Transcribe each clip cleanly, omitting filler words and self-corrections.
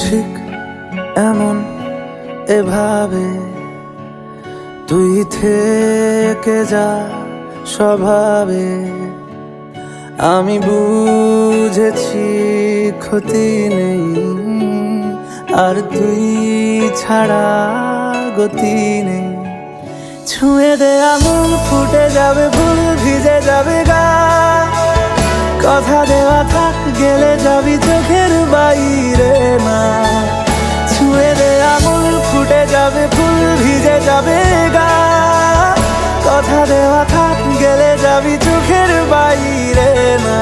ঠিক এমন এভাবে তুই থেকে যা স্বভাবে। আমি বুঝেছি ক্ষতি নেই, আর তুই ছাড়া গতি নেই। ছুঁয়ে দে আঙুল, ফুটে যাবে ফুল, ভিজে যাবে গা। কথা দেওয়া থাক, গেলে যাবি চোখের বাইরে না। ছুঁয়ে দে আঙুল, ফুটে যাবে ফুল, ভিজে যাবে গা। কথা দেওয়া থাক, গেলে যাবি চোখের বাইরে না।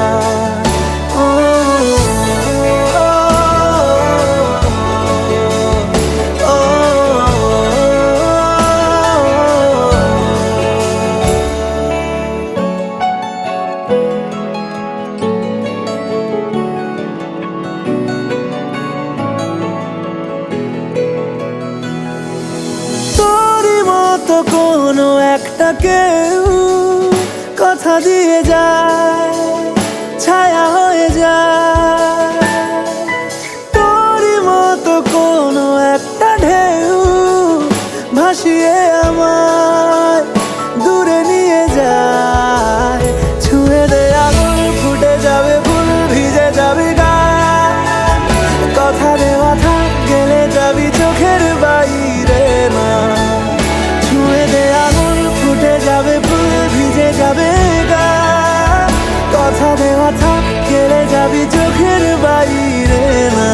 তো কোনো একটা কেউ কথা দিয়ে যায়, ছায়া হয়ে যায়। তোরই মতো কোনো একটা ঢেউ ভাসিয়ে আমায় দূরে নিয়ে যায়। ছুঁয়ে দে আঙুল, ফুটে যাবে ফুল, ভিজে যাবে গা। কথা দেওয়া থাক, গেলে যাবি চোখের বাইরে না। যাবে ফুল, ভিজে যাবে গা। কথা দেওয়া থাক, গেলে যাবি চোখের বাইরে না।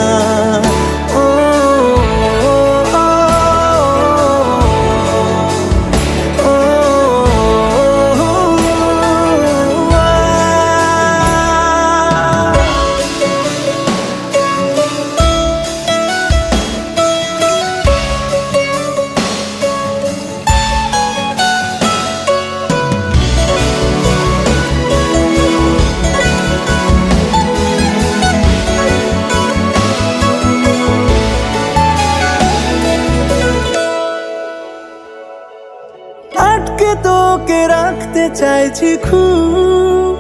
আটকে তোকে রাখতে চাইছি খুব,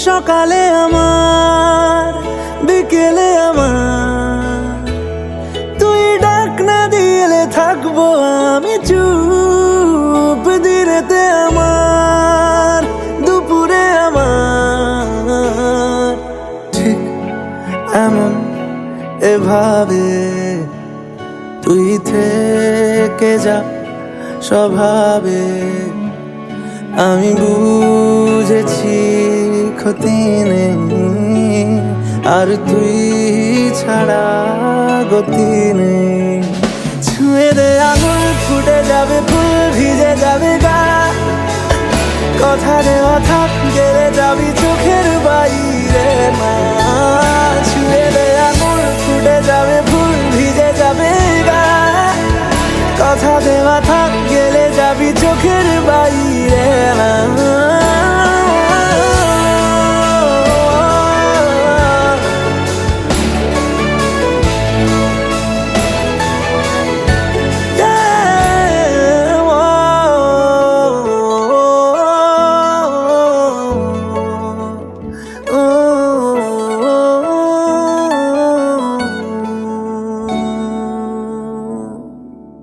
সকালে আমার, বিকেলে আমার। তুই ডাক না দিলে থাকবো আমি চুপ, দিনেতে আমার, দুপুরে আমার। ঠিক এমন এভাবে তুই থেকে যা স্বভাবে। আমি বুঝেছি ক্ষতি নেই, আর তুই ছাড়া গতি নেই। ছুঁয়ে দে আঙুল, ফুটে যাবে ফুল, ভিজে যাবে গা। কথা দেওয়া থাক, গেলে যাবি চোখের বাইরে না।